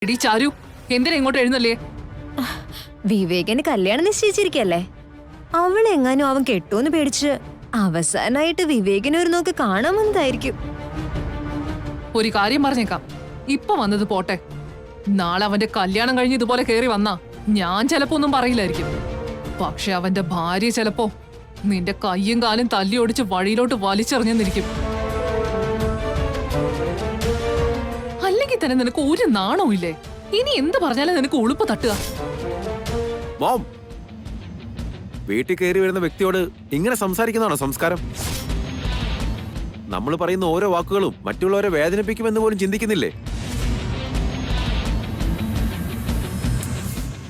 എടി ചാരു, എന്തിനാ ഇങ്ങോട്ട് എഴുന്നല്ലേ? വിവേകിന് കല്യാണം നിശ്ചയിച്ചിരിക്കല്ലേ. അവളെങ്ങാനും അവൻ കെട്ടൂന്ന് പേടിച്ച് അവസാനായിട്ട് വിവേകിനെ ഒരു നോക്ക് കാണാൻ വന്നതായിരിക്കും. ഒരു കാര്യം പറഞ്ഞേക്കാം, ഇപ്പൊ വന്നത് പോട്ടെ. നാളെ അവന്റെ കല്യാണം കഴിഞ്ഞ് ഇതുപോലെ കേറി വന്നാ ഞാൻ ചിലപ്പോ ഒന്നും പറയില്ലായിരിക്കും. പക്ഷെ അവന്റെ ഭാര്യ ചിലപ്പോ നിന്റെ കയ്യും കാലും തല്ലി ഓടിച്ച് വഴിയിലോട്ട് വലിച്ചെറിഞ്ഞെന്നിരിക്കും. അല്ലെങ്കിൽ തന്നെ നിനക്ക് ഒരു നാണവും ഇല്ലേ? ഇനി എന്ത് പറഞ്ഞാലും നിനക്ക് ഉളുപ്പ് തട്ടുക. മോം, വീട്ടിൽ കയറി വരുന്ന വ്യക്തിയോട് ഇങ്ങനെ സംസാരിക്കുന്നതാണോ സംസ്കാരം? നമ്മൾ പറയുന്ന ഓരോ വാക്കുകളും മറ്റുള്ളവരെ വേദനിപ്പിക്കുമെന്ന് പോലും ചിന്തിക്കുന്നില്ലേ?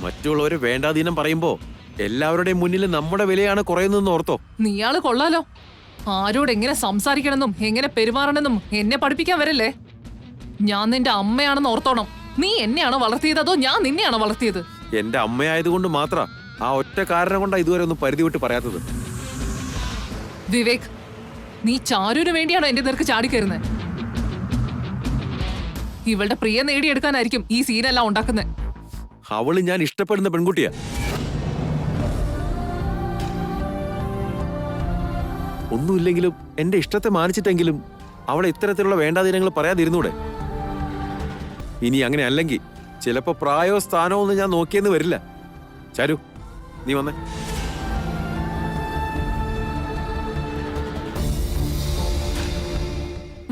മറ്റുള്ളവരെ വേണ്ടാധീനം പറയുമ്പോ എല്ലാവരുടെയും മുന്നിൽ നമ്മുടെ വിലയാണ് കുറയുന്നതെന്ന് ഓർത്തോ? നീയാള് കൊള്ളാലോ. ആരോട് എങ്ങനെ സംസാരിക്കണമെന്നും എങ്ങനെ പെരുമാറണമെന്നും എന്നെ പഠിപ്പിക്കാൻ വരല്ലേ. ഞാൻ നിന്റെ അമ്മയാണെന്ന് ഓർത്തോണം. നീ എന്നെയാണോ വളർത്തിയത് അതോ ഞാൻ നിന്നെയാണോ വളർത്തിയത്? എന്റെ അമ്മയായതുകൊണ്ട് മാത്രം ആ ഒറ്റ കാരണം കൊണ്ടാ ഇതുവരെ ഒന്നും പരിധി വിട്ട് പറയാത്തത്. വിവേക്, നീ ചാരുവിന് വേണ്ടിയാണോ എന്റെ നേർക്ക് ചാടിക്കയറുന്നത്? ഇവളുടെ പ്രിയ നേടിയെടുക്കാനായിരിക്കും ഈ സീനെല്ലാം ഉണ്ടാക്കുന്നത്. അവള് ഞാൻ ഇഷ്ടപ്പെടുന്ന പെൺകുട്ടിയാ. ഒന്നുമില്ലെങ്കിലും എന്റെ ഇഷ്ടത്തെ മാനിച്ചിട്ടെങ്കിലും അവളെ ഇത്തരത്തിലുള്ള വേണ്ടാതീനങ്ങൾ പറയാതിരുന്നൂടെ? ഇനി അങ്ങനെ അല്ലെങ്കിൽ ചിലപ്പോ പ്രായോ സ്ഥാനോ ഒന്നും ഞാൻ നോക്കിയെന്ന് വരില്ല. ചാരു, നീ വന്നേ.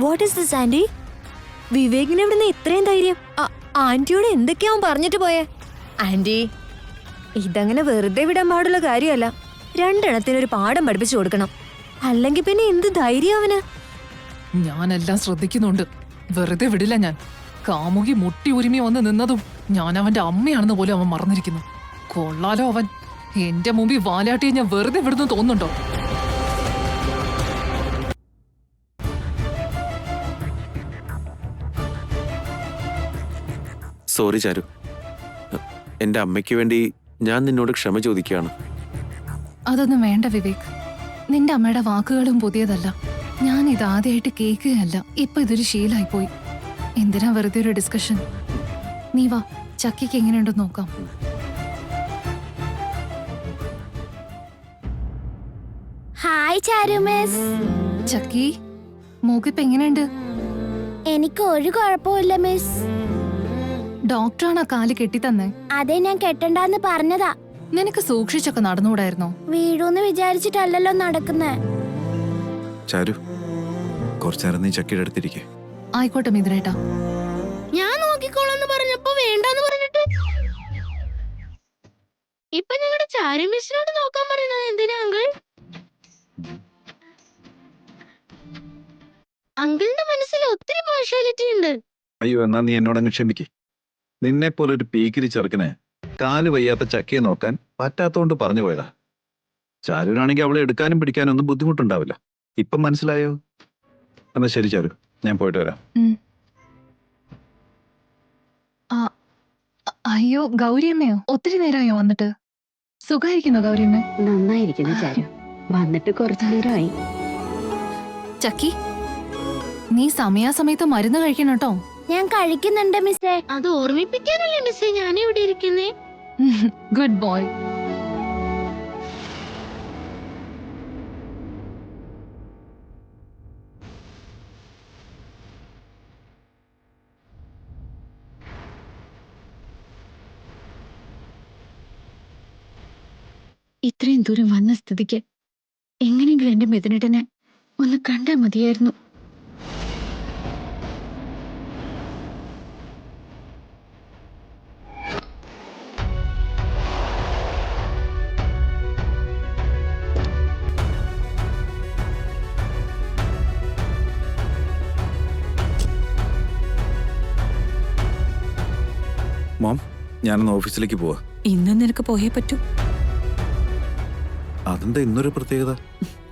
What is this aunty? വിവേകിന് എവിടുന്ന് ഇത്രയും ധൈര്യം? ആന്റിയോട് എന്തൊക്കെയാവും പറഞ്ഞിട്ട് പോയേ? ആന്റി, ഇതങ്ങനെ വെറുതെ വിടാൻ പാടുള്ള കാര്യമല്ല. രണ്ടെണ്ണത്തിനൊരു പാഠം പഠിപ്പിച്ചു കൊടുക്കണം. അല്ലെങ്കിൽ പിന്നെ എന്ത് ധൈര്യം അവന്? ഞാനെല്ലാം ശ്രദ്ധിക്കുന്നുണ്ട്. വെറുതെ വിടില്ല ഞാൻ. കാമുകി മുട്ടി ഉരുമി വന്ന് നിന്നതും ഞാൻ അവന്റെ അമ്മയാണെന്ന് പോലും അവൻ മറന്നിരിക്കുന്നു. കൊള്ളാലോ അവൻ. എന്റെ മുമ്പിൽ വാലാട്ടിയെ ഞാൻ വെറുതെ വിടുന്നു തോന്നുന്നുണ്ടോ? സോറി ചാരു, എന്റെ അമ്മയ്ക്ക് വേണ്ടി ഞാൻ നിന്നോട് ക്ഷമ ചോദിക്കുകയാണ്. അതൊന്നും വേണ്ട വിവേക്. നിന്റെ അമ്മയുടെ വാക്കുകളും പുതിയതല്ല. ഞാൻ ഇതാദ്യമായിട്ട് കേൾക്കുകയല്ല. ഇപ്പൊ ഇതൊരു ശീലായിപ്പോയി. എന്തിനാ വെറുതെ ഒരു ഡിസ്കഷൻ? നീ വാ, ചക്കിക്ക് എങ്ങനെയുണ്ടെന്ന് നോക്കാം. ഹായ് ചാരു മിസ്. ചക്കി, മൂക്കിപ്പ് എങ്ങനെയുണ്ട്? എനിക്ക് ഒരു കുഴപ്പമില്ല മിസ്. ഡോക്ടറാണ് ആ കാല് കെട്ടിത്തന്നേ? അതെ, ഞാൻ കെട്ടണ്ടെന്ന് പറഞ്ഞതാ. നിനക്ക് സൂക്ഷിച്ചൊക്കെ നടന്നുകൂടായിരുന്നോ? വീടൂന്ന് വിചാരിച്ചിട്ടല്ലല്ലോ നടക്കുന്നേ. ചാരു, കുറച്ചേരം നീ ചക്കിയുടെ അടുത്തിരിക്കേ. ആയിക്കോട്ടെ മിഥുനേട്ടാ. ഞാൻ നോക്കിക്കോളാന്ന് പറഞ്ഞപ്പോ വേണ്ടാന്ന് പറഞ്ഞിട്ട് ഇപ്പൊ ഞങ്ങളുടെ ചാരു മിസ്സിനോട് നോക്കാൻ പറയുന്നത് എന്തിനാ അങ്കിൾ? അങ്കിളിന്റെ മനസ്സിൽ ഒത്തിരി പാർഷ്യാലിറ്റി ഉണ്ട്. അയ്യോ, എന്നാ നീ എന്നോടങ്ങ് ക്ഷമിക്കേ. നിന്നെ പോലൊരു പീക്കിരി ചെറുക്കന് കാല് വയ്യാത്ത ചക്കയെ നോക്കാൻ പറ്റാത്തോണ്ട് പറഞ്ഞു പോയതാ. ചാരുവിനാണെങ്കിൽ അവളെ എടുക്കാനും പിടിക്കാനും ഒന്നും ബുദ്ധിമുട്ടുണ്ടാവില്ല. ഇപ്പം മനസ്സിലായോ? എന്നാ ശരി ചാരു, ഞാൻ പോയിട്ട് വരാം. അയ്യോ, ഗൗരിയമ്മയോ? ഒത്തിരി നേരമായോ വന്നിട്ട്? സുഖായിരിക്കുന്നോ ഗൗരിയമ്മ? നന്നായിരിക്കുന്നു ചാരു, വന്നിട്ട് കുറച്ചു നേരമായി. ചക്കി, നീ സമയാസമയത്ത് മരുന്ന് കഴിക്കണം കേട്ടോ. ഞാൻ കഴിക്കുന്നുണ്ട് മിസ്സേ. അത് ഓർമ്മിപ്പിക്കാനല്ലേ മിസ്സേ ഞാൻ ഇവിടെ ഇരിക്കുന്നേ. Good boy. ഇത്രയും ദൂരം വന്ന സ്ഥിതിക്ക് എങ്ങനെയെങ്കിലും എന്റെ മിഥുനേട്ടനെ ഒന്ന് കണ്ടാൽ മതിയായിരുന്നു. മോം, ഞാനൊന്ന് ഓഫീസിലേക്ക് പോവാ. ഇന്ന് നിനക്ക് പോയേ പറ്റൂ. അതെന്താ ഇന്നൊരു പ്രത്യേകത?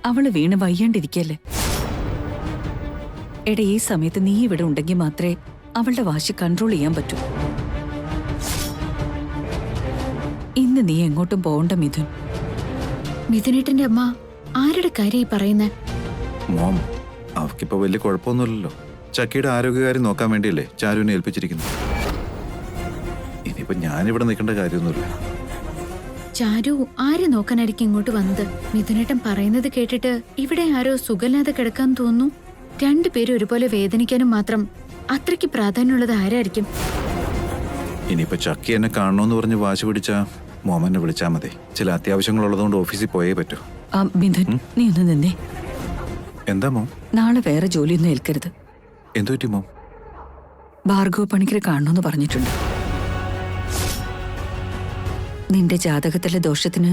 അവള് വീണ് വയ്യാണ്ടിരിക്കല്ലേ. എടാ, ഈ സമയത്ത് നീ ഇവിടെ ഉണ്ടെങ്കിൽ മാത്രമേ അവളുടെ വാശി കൺട്രോൾ ചെയ്യാൻ പറ്റൂ. ഇന്ന് നീ എങ്ങോട്ടും പോകണ്ട മിഥുൻ. മിഥുനേട്ടന്റെ അമ്മ ആരുടെ കാര്യം പറയുന്നേ? മോം, അവക്കിപ്പോ വലിയ കുഴപ്പമൊന്നുമില്ലല്ലോ. ചക്കിയുടെ ആരോഗ്യകാര്യം നോക്കാൻ വേണ്ടിയല്ലേ ചാരുവിനെ ഏൽപ്പിച്ചിരിക്കുന്നു. ഇപ്പൊ ഞാനിവിടെ നിൽക്കേണ്ട കാര്യമൊന്നുമില്ല. ചാരു ആരെ നോക്കാനായിരിക്കും ഇങ്ങോട്ട് വന്നത്? മിഥുനേട്ടൻ പറയുന്നത് കേട്ടിട്ട് ഇവിടെ ആരോ സുഖമില്ലാതെ കിടക്കാൻ തോന്നുന്നു. രണ്ടുപേരും ഒരുപോലെ വേദനിക്കാനും മാത്രം അത്രയ്ക്ക് പ്രാധാന്യമുള്ളത് ആരായിരിക്കും? ഇനിയിപ്പോ ചക്കി എന്നെ കാണണമെന്ന് പറഞ്ഞ് വാശി പിടിച്ചാ മോമനെ വിളിച്ചാൽ മതി. ചില അത്യാവശ്യങ്ങളുള്ളതുകൊണ്ട് ഓഫീസിൽ പോയേ പറ്റൂ. ആ മിഥുൻ, നീ ഒന്ന് നിന്നേ. എന്താ മോം? നാളെ വേറെ ജോലിയൊന്നും ഏൽക്കരുത്. എന്തു പറ്റി മോം? ഭാർഗവ പണിക്കരെ കാണണമെന്ന് പറഞ്ഞിട്ടുണ്ട്. നിന്റെ ജാതകത്തിലെ ദോഷത്തിന്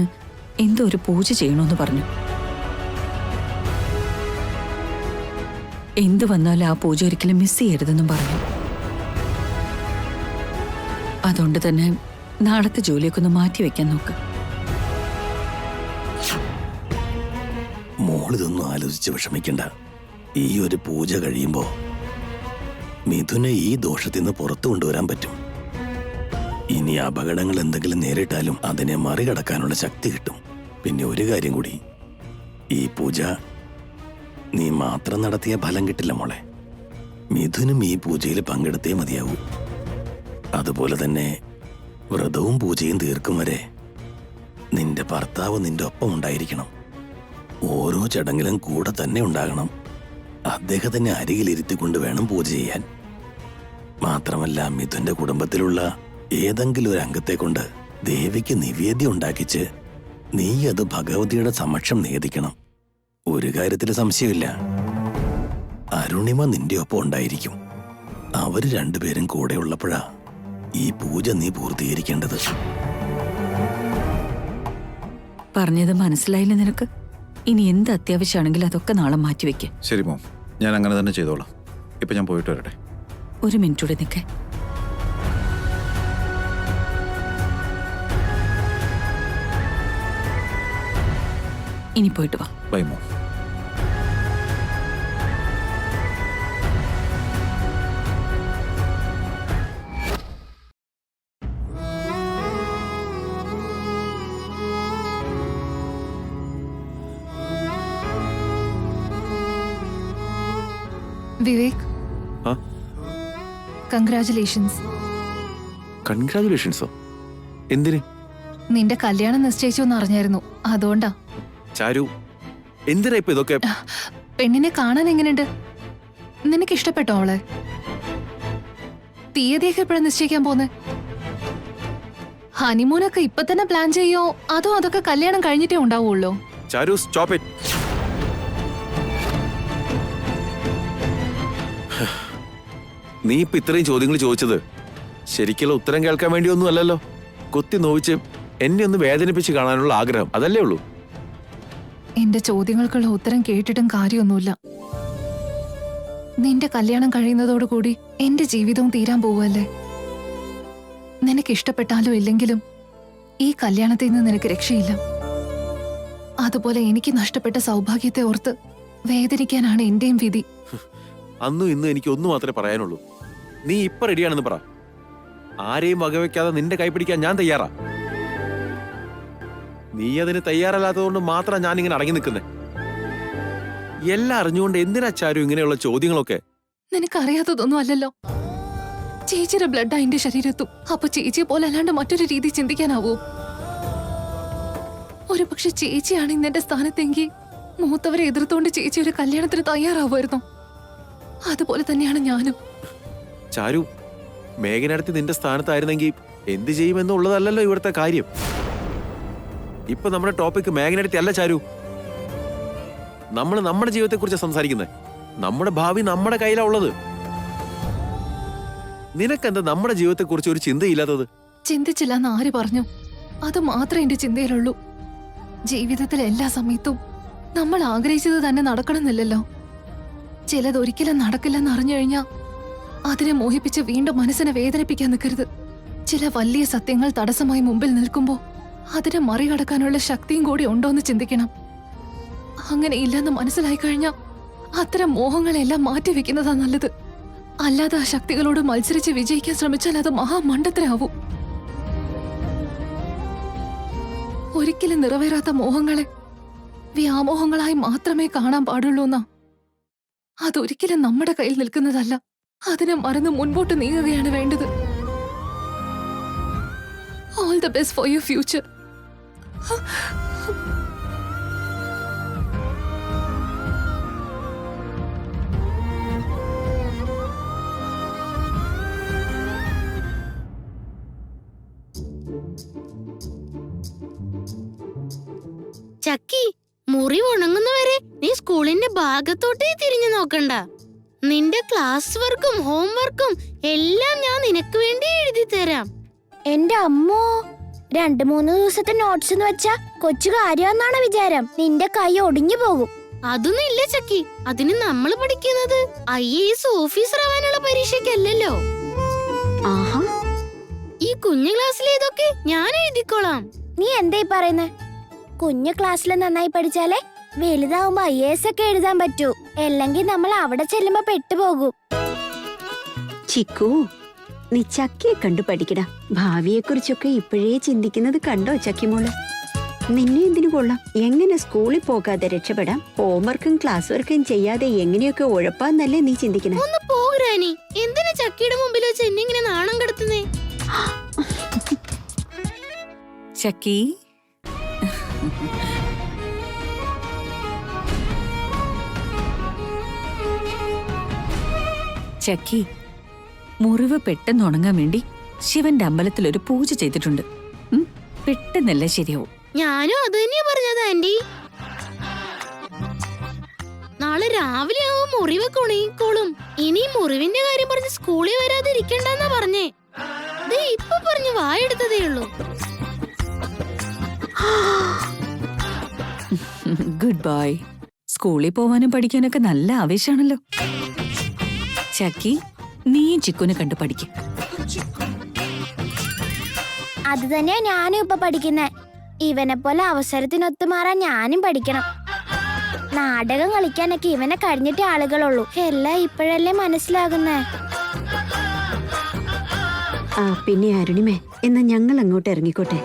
എന്തോ ഒരു പൂജ ചെയ്യണമെന്ന് പറഞ്ഞു. എന്തു വന്നാലും ആ പൂജ ഒരിക്കലും മിസ് ചെയ്യരുതെന്നും പറഞ്ഞു. അതുകൊണ്ട് തന്നെ നാളത്തെ ജോലിയൊക്കെ ഒന്ന് മാറ്റിവെക്കാൻ നോക്ക്. മോളിതൊന്നും ആലോചിച്ച് വിഷമിക്കണ്ട. ഈ ഒരു പൂജ കഴിയുമ്പോ മിഥുനെ ഈ ദോഷത്തിൽ നിന്ന് പുറത്തു കൊണ്ടുവരാൻ പറ്റും. ഇനി അപകടങ്ങൾ എന്തെങ്കിലും നേരിട്ടാലും അതിനെ മറികടക്കാനുള്ള ശക്തി കിട്ടും. പിന്നെ ഒരു കാര്യം കൂടി, ഈ പൂജ നീ മാത്രം നടത്തിയ ഫലം കിട്ടില്ല മോളെ. മിഥുനും ഈ പൂജയിൽ പങ്കെടുത്തേ മതിയാവൂ. അതുപോലെ തന്നെ വ്രതവും പൂജയും തീർക്കും വരെ നിന്റെ ഭർത്താവ് നിന്റെ ഒപ്പം ഉണ്ടായിരിക്കണം. ഓരോ ചടങ്ങിലും കൂടെ തന്നെ ഉണ്ടാകണം. അദ്ദേഹത്തിനെ അരികിലിരുത്തിക്കൊണ്ട് വേണം പൂജ ചെയ്യാൻ. മാത്രമല്ല മിഥുന്റെ കുടുംബത്തിലുള്ള ഏതെങ്കിലും ഒരു അംഗത്തെ കൊണ്ട് ദേവിക്ക് നിവേദ്യം ഉണ്ടാക്കിച്ച് നീ അത് ഭഗവതിയുടെ സമക്ഷം നേദിക്കണം. ഒരു കാര്യത്തിൽ സംശയമില്ല, അരുണിമ നിന്റെ ഒപ്പം ഉണ്ടായിരിക്കും. അവര് രണ്ടുപേരും കൂടെ ഉള്ളപ്പോഴാ ഈ പൂജ നീ പൂർത്തീകരിക്കേണ്ടത്. പറഞ്ഞത് മനസ്സിലായില്ല നിനക്ക്? ഇനി എന്ത് അത്യാവശ്യമാണെങ്കിലും അതൊക്കെ നാളെ മാറ്റിവെക്ക്. ശരി മോം, ഞാൻ അങ്ങനെ തന്നെ ചെയ്തോളാം. ഇപ്പൊ ഞാൻ പോയിട്ട് വരട്ടെ. ഒരു മിനിറ്റ് കൂടെ നിൽക്കേ. ഇനി പോയിട്ട് വാ. By mom. വിവേക്, ആ? കൺഗ്രാറ്റുലേഷൻസ്. കൺഗ്രാറ്റുലേഷൻസോ? എന്തിന്? നിന്റെ കല്യാണം നിശ്ചയിച്ചു എന്ന് അറിഞ്ഞായിരുന്നു, അതുകൊണ്ടാ. ചാരു, എന്തിനാ ഇപ്പൊ ഇതൊക്കെ? പെണ്ണിനെ കാണാൻ എങ്ങനെയുണ്ട്? നിനക്ക് ഇഷ്ടപ്പെട്ടോ അവളെ? തീയതിയൊക്കെ എപ്പോഴാ നിശ്ചയിക്കാൻ പോന്നെ? ഹണിമൂണൊക്കെ ഇപ്പൊ തന്നെ പ്ലാൻ ചെയ്യോ അതോ അതൊക്കെ കല്യാണം കഴിഞ്ഞിട്ടേ ഉണ്ടാവുള്ളൂ? ചാരു, സ്റ്റോപ്പ് ഇറ്റ്. നീ ഇപ്പൊ ഇത്രയും ചോദ്യങ്ങൾ ചോദിച്ചത് ശരിക്കുള്ള ഉത്തരം കേൾക്കാൻ വേണ്ടിയൊന്നും അല്ലല്ലോ. കൊത്തി നോവിച്ച് എന്നെ ഒന്ന് വേദനിപ്പിച്ച് കാണാനുള്ള ആഗ്രഹം, അതല്ലേ ഉള്ളൂ. എന്റെ ചോദ്യങ്ങൾക്കുള്ള ഉത്തരം കേട്ടിട്ടും കാര്യമൊന്നുമില്ല. നിന്റെ കല്യാണം കഴിയുന്നതോടുകൂടി എന്റെ ജീവിതവും തീരാൻ പോവല്ലേ. നിനക്ക് ഇഷ്ടപ്പെട്ടാലും ഇല്ലെങ്കിലും ഈ കല്യാണത്തിൽ നിന്ന് നിനക്ക് രക്ഷയില്ല. അതുപോലെ എനിക്ക് നഷ്ടപ്പെട്ട സൗഭാഗ്യത്തെ ഓർത്ത് വേദനിക്കാനാണ് എന്റെയും വിധി. അന്നും ഇന്നും എനിക്ക് ഒന്നു മാത്രമേ പറയാനുള്ളൂ. നീ ഇപ്പൊ റെഡിയാണെന്ന് പറ. ആരെയും വകവെക്കാതെ നിന്റെ കൈപിടിക്കാൻ ഞാൻ തയ്യാറാ. നീ അതിന് തയ്യാറല്ലാത്തതുകൊണ്ട് മാത്രം ഞാൻ ഇങ്ങനെ അടങ്ങി നിൽക്കുന്നേ. എല്ലാം അറിഞ്ഞുകൊണ്ട് എന്തിനാ ചാരു ഇങ്ങനെയുള്ള ചോദ്യങ്ങളൊക്കെ? നിനക്കറിയാത്തതൊന്നും അല്ലല്ലോ. ചേച്ചിയുടെ ബ്ലഡാ എന്റെ ശരീരത്തും. അപ്പൊ ചേച്ചിയെ പോലെ അല്ലാണ്ട് മറ്റൊരു രീതി ചിന്തിക്കാനാവൂ? ഒരു പക്ഷെ ചേച്ചിയാണ് ഇന്നെന്റെ സ്ഥാനത്തെങ്കിൽ മൂത്തവരെ എതിർത്തോണ്ട് ചേച്ചി ഒരു കല്യാണത്തിന് തയ്യാറാവുമായിരുന്നു. അതുപോലെ തന്നെയാണ് ഞാനും. ചാരു, മേഘനടുത്ത് നിന്റെ സ്ഥാനത്തായിരുന്നെങ്കിൽ എന്ത് ചെയ്യുമെന്നുള്ളതല്ലല്ലോ ഇവിടുത്തെ കാര്യം. ഇപ്പൊ നമ്മുടെ ടോപ്പിക് മേഘനടുത്ത് അല്ല ചാരു. നമ്മൾ നമ്മുടെ ജീവിതത്തെക്കുറിച്ച് സംസാരിക്കുന്നത്. നമ്മുടെ ഭാവി നമ്മുടെ കയ്യിലാ ഉള്ളത്. നിനക്കെന്താ നമ്മുടെ ജീവിതത്തെക്കുറിച്ച് ഒരു ചിന്തയില്ലാത്തത്? ചിന്തിച്ചില്ലെന്ന് ആര് പറഞ്ഞു? അത് മാത്രമേ എന്റെ ചിന്തയിലുള്ളൂ. ജീവിതത്തിലെ എല്ലാ സമയത്തും നമ്മൾ ആഗ്രഹിച്ചത് തന്നെ നടക്കണമെന്നില്ലല്ലോ. ചിലതൊരിക്കലും നടക്കില്ലെന്ന് അറിഞ്ഞു കഴിഞ്ഞാ അതിനെ മോഹിപ്പിച്ച് വീണ്ടും മനസ്സിനെ വേദനിപ്പിക്കാൻ നിൽക്കരുത്. ചില വലിയ സത്യങ്ങൾ തടസ്സമായി മുമ്പിൽ നിൽക്കുമ്പോ അതിനെ മറികടക്കാനുള്ള ശക്തിയും കൂടി ഉണ്ടോന്ന് ചിന്തിക്കണം. അങ്ങനെ ഇല്ലെന്ന് മനസ്സിലായി കഴിഞ്ഞാൽ അത്തരം മോഹങ്ങളെല്ലാം മാറ്റിവെക്കുന്നതാ നല്ലത്. അല്ലാതെ ആ ശക്തികളോട് മത്സരിച്ച് വിജയിക്കാൻ ശ്രമിച്ചാൽ അത് മഹാമണ്ടത്തരാവും. ഒരിക്കലും നിറവേറാത്ത മോഹങ്ങളെ വ്യാമോഹങ്ങളായി മാത്രമേ കാണാൻ പാടുള്ളൂ എന്നാ. അതൊരിക്കലും നമ്മുടെ കയ്യിൽ നിൽക്കുന്നതല്ല. അതിനെ മറന്ന് മുൻപോട്ട് നീങ്ങുകയാണ് വേണ്ടത്. All the best for your future. Chakki, മുറി ഉണങ്ങുന്നവരെ നീ സ്കൂളിന്റെ ഭാഗത്തോട്ടേ തിരിഞ്ഞു നോക്കണ്ട. നിന്റെ ക്ലാസ് വർക്കും ഹോംവർക്കും എല്ലാം ഞാൻ നിനക്ക് വേണ്ടി എഴുതി തരാം. എന്റെ അമ്മോ, 2-3 ദിവസത്തെ നോട്ട്സ് എന്ന് വെച്ചാ കൊച്ചു കാര്യമെന്നാണ് വിചാരം. നിന്റെ കൈ ഒടിഞ്ഞു പോകും. അതൊന്നും ഇല്ല ചക്കി, അതിന് നമ്മൾ പഠിക്കുന്നത് IAS ഓഫീസർ ആവാനുള്ള പരീക്ഷയ്ക്കല്ലല്ലോ. ആഹാ, ഈ കുഞ്ഞു ക്ലാസ്സിലേതൊക്കെ ഞാൻ എഴുതിക്കോളാം. നീ എന്തായി പറയുന്നേ? കുഞ്ഞു ക്ലാസ്സിൽ നന്നായി പഠിച്ചാലേ വലുതാവുമ്പോ IAS ഒക്കെ എഴുതാൻ പറ്റൂ. അല്ലെങ്കിൽ നമ്മൾ അവിടെ ചെല്ലുമ്പോ പെട്ടുപോകും. ചിക്കു, നീ ചക്കിയെ കണ്ടു പഠിക്കട. ഭാവിയെ കുറിച്ചൊക്കെ ഇപ്പോഴേ ചിന്തിക്കുന്നത് കണ്ടോ ചക്കിമോള്? നിന്നെ എന്തിനു കൊള്ളാം? എങ്ങനെ സ്കൂളിൽ പോകാതെ രക്ഷപ്പെടാം? ഹോംവർക്കും ക്ലാസ് വർക്കും ചെയ്യാതെ എങ്ങനെയൊക്കെ ഉഴപ്പാന്നല്ലേ നീ ചിന്തിക്കണേ? ഒന്ന് പോരാനി, എന്തിനാ ചക്കിയുടെ മുമ്പിൽ വെച്ച് എന്നെ ഇങ്ങനെ നാണം കെടുത്തുന്നേ? ചക്കി, ചക്കി, മുറിവ് പെട്ടെന്ന് ഉണങ്ങാൻ വേണ്ടി ശിവന്റെ അമ്പലത്തിൽ ഒരു പൂജ ചെയ്തിട്ടുണ്ട്. പെട്ടെന്നല്ല ശരിയാവും. ഞാനും അത് തന്നെയാ പറഞ്ഞത് ആന്റി. നാളെ രാവിലെ ആവും മുറിവൊക്കെ ഉണങ്ങിക്കോളും. ഇനി മുറിവിന്റെ കാര്യം പറഞ്ഞ് സ്കൂളിൽ വരാതിരിക്കണ്ടെന്നാ പറഞ്ഞേ. ദേ ഇപ്പൊ പറഞ്ഞു വായെടുത്തതേ ഉള്ളൂ. Good bye. സ്കൂളിൽ പോവാനും പഠിക്കാനൊക്കെ നല്ല ആവേശാണല്ലോ. ചക്കി, നീയും ചിക്കുനെ കണ്ടു പഠിക്കും. അത് തന്നെയാ ഞാനും ഇപ്പൊ പഠിക്കുന്നേ. ഇവനെ പോലെ അവസരത്തിനൊത്തു മാറാൻ ഞാനും പഠിക്കണം. നാടകം കളിക്കാനൊക്കെ ഇവനെ കഴിഞ്ഞിട്ടേ ആളുകളുള്ളൂ. എല്ലാം ഇപ്പോഴല്ലേ മനസ്സിലാകുന്നേ. ആ പിന്നെ അരുണിമേ, എന്നാ ഞങ്ങൾ അങ്ങോട്ട് ഇറങ്ങിക്കോട്ടെ.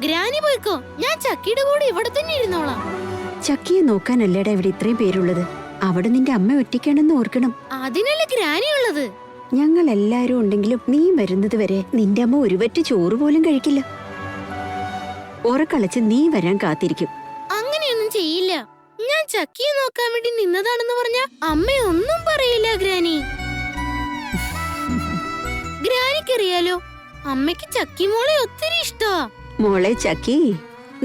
ഗ്രാനി പോയിക്കോ, ഞാൻ ചക്കിയുടെ കൂടെ ഇവിടെ തന്നെ ഇരുന്നോളാം. ചക്കിയെ നോക്കാനല്ലേടാ ഇവിടെ ഇത്രയും പേരുള്ളത്. അവിടെ നിന്റെ അമ്മ ഒറ്റയ്ക്കാണെന്ന് ഓർക്കണം. അതിനല്ലേ ഗ്രാനി ഉള്ളത്. ഞങ്ങൾ എല്ലാരും ഉണ്ടെങ്കിലും നീ വരുന്നത് വരെ നിന്റെ അമ്മ ഒരു വറ്റ് ചോറ് പോലും കഴിക്കില്ല. ഉറക്കളച്ച് നീ വരാൻ കാത്തിരിക്കും. അങ്ങനെയൊന്നും ചെയ്യില്ല. ഞാൻ ചക്കിയെ നോക്കാൻ വേണ്ടി നിന്നതാണെന്ന് പറഞ്ഞ അമ്മയൊന്നും പറയില്ല ഗ്രാനി. ഗ്രാനിക്കറിയാലോ, അമ്മയ്ക്ക് ചക്കി മോളെ ഒത്തിരി ഇഷ്ടമാ. മോളെ ചക്കി,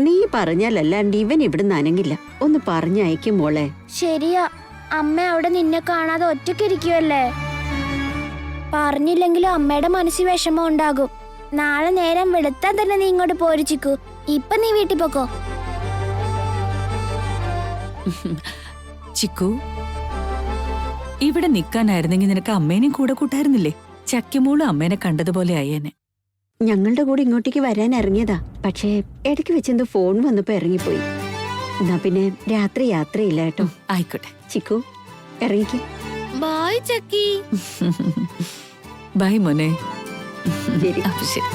നീ പറഞ്ഞാലല്ലാണ്ട് ഇവൻ ഇവിടെ നനങ്ങില്ല. ഒന്ന് പറഞ്ഞയക്കും മോളെ. ശരിയാ, അമ്മ അവിടെ നിന്നെ കാണാതെ ഒറ്റയ്ക്കിരിക്കുവല്ലേ. പറഞ്ഞില്ലെങ്കിലും അമ്മയുടെ മനസ്സിൽ വിഷമം ഉണ്ടാകും. നാളെ നേരം വെളുത്താൻ തന്നെ നീ ഇങ്ങോട്ട് പോരിച്ചിക്കൂ. ഇപ്പൊ നീ വീട്ടിൽ പോക്കോ. ചിക്കു, ഇവിടെ നിൽക്കാനായിരുന്നെങ്കിൽ നിനക്ക് അമ്മേനെയും കൂടെ കൂട്ടായിരുന്നില്ലേ? ചക്കിമോളും അമ്മേനെ കണ്ടതുപോലെ ആയേനെ. ഞങ്ങളുടെ കൂടെ ഇങ്ങോട്ടേക്ക് വരാൻ ഇറങ്ങിയതാ. പക്ഷേ ഇടയ്ക്ക് വെച്ചെന്തോ ഫോൺ വന്നപ്പോ ഇറങ്ങിപ്പോയി. എന്നാ പിന്നെ രാത്രി യാത്രയില്ല കേട്ടോ. ആയിക്കോട്ടെ ചിക്കു, ഇറങ്ങിക്ക്. ബൈ ചക്കി. ബൈ മോനെ. ശരി. അപ്പൊ ശരി.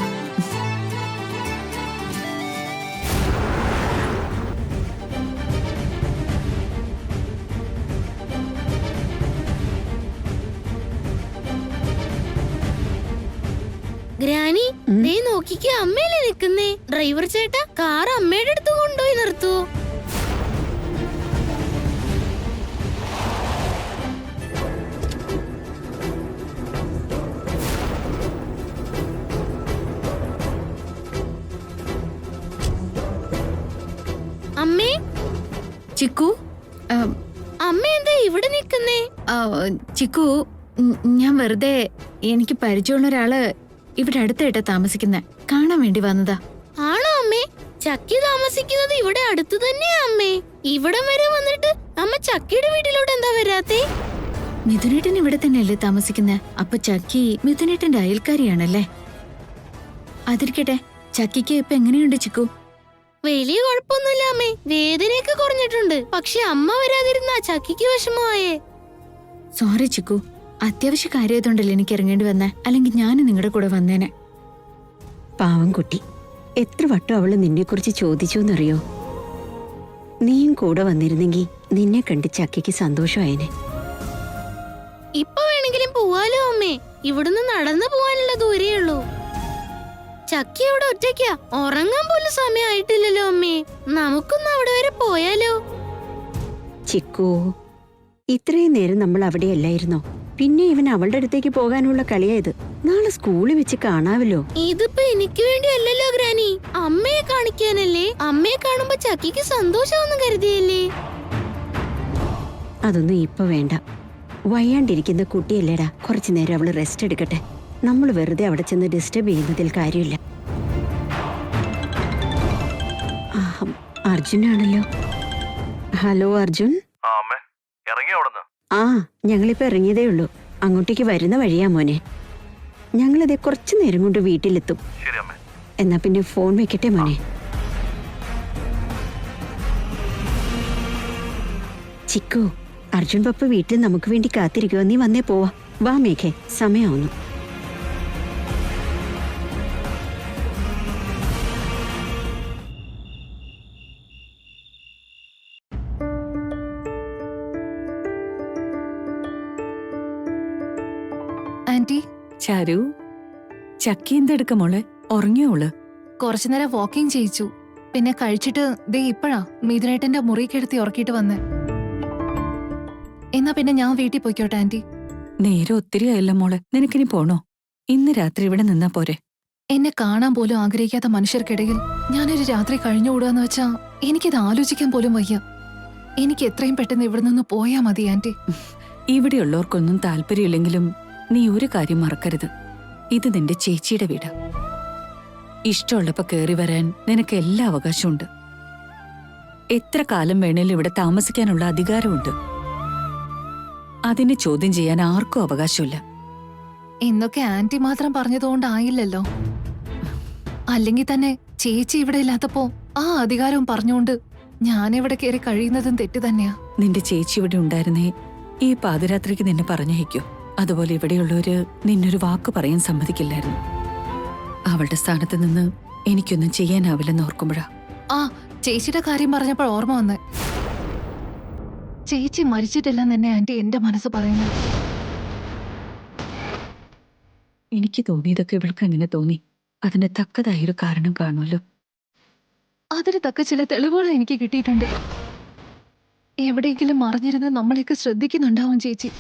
ഗ്രാനി, നീ നോക്കിക്ക്, അമ്മയല്ലേ നിക്കുന്നേ. ഡ്രൈവർ ചേട്ടാ, കാർ അമ്മയുടെ അടുത്ത് കൊണ്ടുപോയി നിർത്തൂ. അമ്മേ. ചിക്കു, അമ്മ എന്താ ഇവിടെ നിക്കുന്നേ? ചിക്കു, ഞാൻ വെറുതെ എനിക്ക് പരിചയമുള്ള ഒരാള് ഇവിടെ അടുത്തായിട്ടാ താമസിക്കുന്നെ, കാണാൻ വേണ്ടി വന്നതാ. ആണോ അമ്മേ? ചക്കി താമസിക്കുന്നത് ഇവിടെ അടുത്ത് തന്നെയാ അമ്മേ. ഇവിടം വരെ വന്നിട്ട് അമ്മ ചക്കിയുടെ വീട്ടിലോട്ട് എന്താ വരാത്തേ? മിഥുനേട്ടൻ ഇവിടെ തന്നെയല്ലേ താമസിക്കുന്നെ? അപ്പൊ ചക്കി മിഥുനേട്ടന്റെ അയൽക്കാരിയാണല്ലേ? അതിരിക്കട്ടെ, ചക്കിക്ക് ഇപ്പൊ എങ്ങനെയുണ്ട് ചിക്കു? വലിയ കുഴപ്പമൊന്നുമില്ല അമ്മേ, വേദനയൊക്കെ കുറഞ്ഞിട്ടുണ്ട്. പക്ഷെ അമ്മ വരാതിരുന്ന ചക്കിക്ക് വിഷമമായേ. സോറി ചിക്കു, അത്യാവശ്യ കാര്യമായതുകൊണ്ടല്ലേ എനിക്ക് ഇറങ്ങേണ്ടി വന്നേ. അല്ലെങ്കിൽ ഞാനും നിങ്ങളുടെ കൂടെ വന്നേനെ. പാവം കുട്ടി, എത്ര വട്ടം അവള് നിന്നെ കുറിച്ച് ചോദിച്ചു എന്നറിയോ? നീയും കൂടെ വന്നിരുന്നെങ്കിൽ നിന്നെ കണ്ട് ചക്കിക്ക് സന്തോഷമായേനെ. ഇപ്പൊ വേണമെങ്കിലും പോവാലോ അമ്മേ, ഇവിടുന്ന് നടന്നു പോവാനുള്ള ദൂരേ ഉള്ളൂ. ചക്കി അവിടെ ഒറ്റയ്ക്കാ. ഉറങ്ങാൻ പോലും സമയമായിട്ടില്ലല്ലോ അമ്മേ. നമുക്കൊന്ന് അവിടെ വരെ പോയാലോ? ചിക്കു, ഇത്രയും നേരം നമ്മൾ അവിടെയല്ലായിരുന്നോ? പിന്നെ ഇവൻ അവളുടെ അടുത്തേക്ക് പോകാനുള്ള കളിയായത്. നാളെ സ്കൂളിൽ വെച്ച് കാണാവല്ലോ. ഇതിപ്പോ എനിക്ക് വേണ്ടി അല്ലല്ലോ ഗ്രാനി, അമ്മയെ കാണിക്കാനല്ലേ. അമ്മയെ കാണുമ്പോ ചക്കിക്ക് സന്തോഷമെന്ന് കരുതിയല്ലേ. അതൊന്നും ഇപ്പൊ വേണ്ട. വയ്യാണ്ടിരിക്കുന്ന കുട്ടിയല്ലേടാ, കുറച്ചു നേരം അവള് റെസ്റ്റ് എടുക്കട്ടെ. നമ്മൾ വെറുതെ അവിടെ ചെന്ന് ഡിസ്റ്റർബ് ചെയ്യുന്നതിൽ കാര്യമില്ല. അർജുനാണല്ലോ. ഹലോ അർജുൻ. ആ, ഞങ്ങളിപ്പോ ഇറങ്ങിയതേ ഉള്ളൂ. അങ്ങോട്ടേക്ക് വരുന്ന വഴിയാ മോനെ. ഞങ്ങളിതേ കുറച്ചു നേരം കൊണ്ട് വീട്ടിലെത്തും. എന്നാ പിന്നെ ഫോൺ വെക്കട്ടെ മോനെ. ചിക്കു, അർജുൻ പപ്പ വീട്ടിൽ നമുക്ക് വേണ്ടി കാത്തിരിക്കുവോ. നീ വന്നേ പോവാ. വാ മേഘേ, സമയമാവുന്നു. ആന്റി, ചാരു, ചക്കി എന്തെടുക്ക മോളെ? ഉറങ്ങിയോള്? കുറച്ചുനേരം വാക്കിംഗ് ചെയ്യിച്ചു. പിന്നെ കഴിച്ചിട്ട് ദേ ഇപ്പഴാ മിഥുനേട്ടന്റെ മുറി കിടത്തി ഉറക്കിയിട്ട് വന്നേ. എന്നാ പിന്നെ ഞാൻ വീട്ടിൽ പോയിക്കോട്ടെ ആന്റി. നേരെ ഒത്തിരി ആയല്ലോ മോളെ, നിനക്കിനി പോണോ? ഇന്ന് രാത്രി ഇവിടെ നിന്നാ പോരെ? എന്നെ കാണാൻ പോലും ആഗ്രഹിക്കാത്ത മനുഷ്യർക്കിടയിൽ ഞാനൊരു രാത്രി കഴിഞ്ഞുകൂടാന്ന് വെച്ചാ എനിക്കിത് ആലോചിക്കാൻ പോലും വയ്യ. എനിക്ക് എത്രയും പെട്ടെന്ന് ഇവിടെ നിന്ന് പോയാ മതി ആന്റി. ഇവിടെയുള്ളവർക്കൊന്നും താല്പര്യമില്ലെങ്കിലും നീ ഒരു കാര്യം മറക്കരുത്. ഇത് നിന്റെ ചേച്ചിയുടെ വീട്. ഇഷ്ടമുള്ളപ്പോ കേറി വരാൻ നിനക്ക് എല്ലാ അവകാശമുണ്ട്. എത്ര കാലം വേണേലും ഇവിടെ താമസിക്കാനുള്ള അധികാരമുണ്ട്. അതിനെ ചോദ്യം ചെയ്യാൻ ആർക്കും അവകാശമില്ല. എന്നൊക്കെ ആന്റി മാത്രം പറഞ്ഞതുകൊണ്ടായില്ലല്ലോ. അല്ലെങ്കിൽ തന്നെ ചേച്ചി ഇവിടെ ഇല്ലാത്തപ്പോ ആ അധികാരവും പറഞ്ഞുകൊണ്ട് ഞാനിവിടെ കയറി കഴിയുന്നതും തെറ്റ് തന്നെയാ. നിന്റെ ചേച്ചി ഇവിടെ ഉണ്ടായിരുന്നേ ഈ പാതിരാത്രിക്ക് നിന്നെ പറഞ്ഞയക്കോ? അതുപോലെ ഇവിടെയുള്ളവര് നിന്നൊരു വാക്ക് പറയാൻ സമ്മതിക്കില്ലായിരുന്നു. അവളുടെ സ്ഥാനത്ത് നിന്ന് എനിക്കൊന്നും ചെയ്യാനാവില്ലെന്ന് ഓർക്കുമ്പോഴാ. ആ, ചേച്ചിയുടെ കാര്യം പറഞ്ഞപ്പോൾ ഓർമ്മ വന്നേ. ചേച്ചി മരിച്ചിട്ടില്ലെന്ന് തന്നെ ആന്റി എന്റെ മനസ്സ് പറയുന്നു. എനിക്ക് തോന്നിയതൊക്കെ ഇവൾക്ക് എങ്ങനെ തോന്നി? അതിന് തക്കതായൊരു കാരണം കാണുമല്ലോ. അതിന് തക്ക ചില തെളിവുകൾ എനിക്ക് കിട്ടിയിട്ടുണ്ട്. എവിടെയെങ്കിലും മറിഞ്ഞിരുന്ന് നമ്മളെയൊക്കെ ശ്രദ്ധിക്കുന്നുണ്ടാവും ചേച്ചി.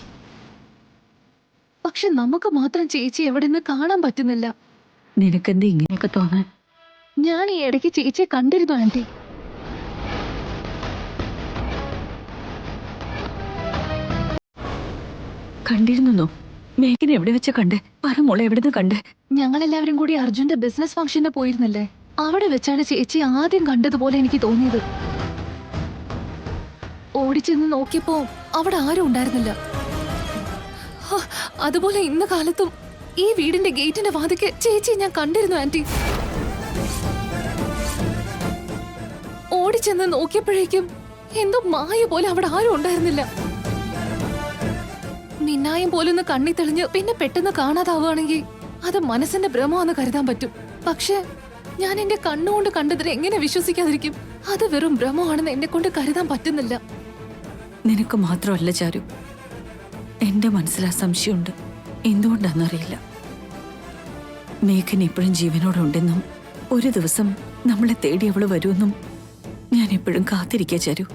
പക്ഷെ നമുക്ക് മാത്രം ചേച്ചി എവിടെ നിന്ന് കാണാൻ പറ്റുന്നില്ല. നിനക്കെന്ത് ഇങ്ങനെയൊക്കെ തോന്നാൻ? ഞാൻ ഈ ഇടയ്ക്ക് ചേച്ചിയെ കണ്ടിരുന്നു ആന്റി. കണ്ടിരുന്നോ? മേഘനെ എവിടെ വെച്ച കണ്ടേ? പറ മോളെ, എവിടുന്ന് കണ്ടേ? ഞങ്ങളെല്ലാവരും കൂടി അർജുന്റെ ബിസിനസ് ഫംഗ്ഷന് പോയിരുന്നില്ലേ, അവിടെ വെച്ചാണ് ചേച്ചി ആദ്യം കണ്ടതുപോലെ എനിക്ക് തോന്നിയത്. ഓടിച്ചെന്ന് നോക്കിയപ്പോ അവിടെ ആരും ഉണ്ടായിരുന്നില്ല. അതുപോലെ ഇന്ന് കാലത്തും ഈ വീടിന്റെ ഗേറ്റിന്റെ വാതിക്ക് ചേച്ചി ഞാൻ കണ്ടിരുന്നു ആന്റി. ഓടിച്ചെന്ന് നോക്കിയപ്പോഴേക്കും എന്തോ മായ പോലെ അവിടെ ആരും ഉണ്ടായിരുന്നില്ല. മിന്നായം പോലൊന്ന് കണ്ണി തെളിഞ്ഞ് പിന്നെ പെട്ടെന്ന് കാണാതാവുകയാണെങ്കിൽ അത് മനസ്സിന്റെ ഭ്രമമാണെന്ന് കരുതാൻ പറ്റും. പക്ഷെ ഞാൻ എന്റെ കണ്ണുകൊണ്ട് കണ്ടതിനെ എങ്ങനെ വിശ്വസിക്കാതിരിക്കും? അത് വെറും ഭ്രമമാണെന്ന് എന്നെ കൊണ്ട് കരുതാൻ പറ്റുന്നില്ല. നിനക്ക് മാത്രമല്ല ചാരു, എന്റെ മനസ്സിൽ ആ സംശയമുണ്ട്. എന്തുകൊണ്ടാണെന്നറിയില്ല. മേഘൻ എപ്പോഴും ജീവനോടെ ഉണ്ടെന്നും ഒരു ദിവസം നമ്മളെ തേടി അവള് വരുമെന്നും ഞാൻ എപ്പോഴും കാത്തിരിക്കാ ചാരു.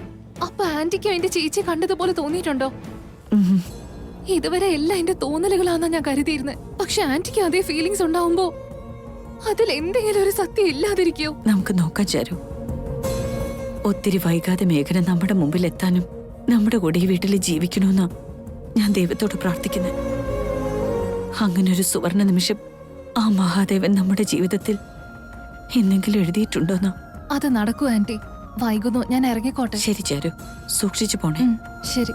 അപ്പൊ ആന്റിക്ക് എന്റെ ചേച്ചി കണ്ടതുപോലെ തോന്നിയിട്ടുണ്ടോ? ഇതുവരെ എല്ലാം എന്റെ തോന്നലുകളാണെന്നാ ഞാൻ കരുതിയിരുന്നത്. പക്ഷെ ആന്റിക്ക് അതേ ഫീലിങ്സ് ഉണ്ടാവുമ്പോ അതിൽ എന്തെങ്കിലും ഒരു സത്യം ഇല്ലാതിരിക്കോ? നമുക്ക് നോക്കാം ചാരു. ഒത്തിരി വൈകാതെ മേഘന നമ്മുടെ മുമ്പിൽ എത്താനും നമ്മുടെ കൂടെ ഈ വീട്ടിൽ ജീവിക്കണമെന്നാ ഞാൻ ദൈവത്തോട് പ്രാർത്ഥിക്കുന്നത്. അങ്ങനൊരു സുവർണ നിമിഷം ആ മഹാദേവൻ നമ്മുടെ ജീവിതത്തിൽ എന്തെങ്കിലും എഴുതിയിട്ടുണ്ടോന്നോ? അത് നടക്കൂ ആന്റി. വൈകുന്നു, ഞാൻ ഇറങ്ങിക്കോട്ടെ. ശരി ചാരു, സൂക്ഷിച്ചു പോണേ. ശരി.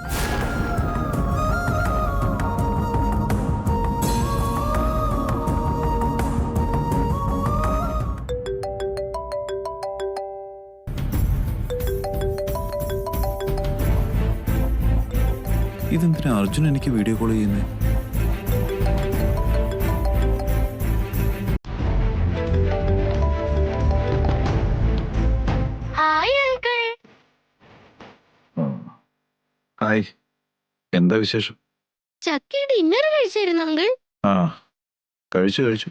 ഇതെന്തിനാ അർജുൻ എനിക്ക് വീഡിയോ കോൾ ചെയ്യുന്നത്? ഹായ്, എന്താ വിശേഷം? ചക്കി ഡിന്നർ കഴിച്ചായിരുന്നു അങ്കിൾ? ആ, കഴിച്ചു.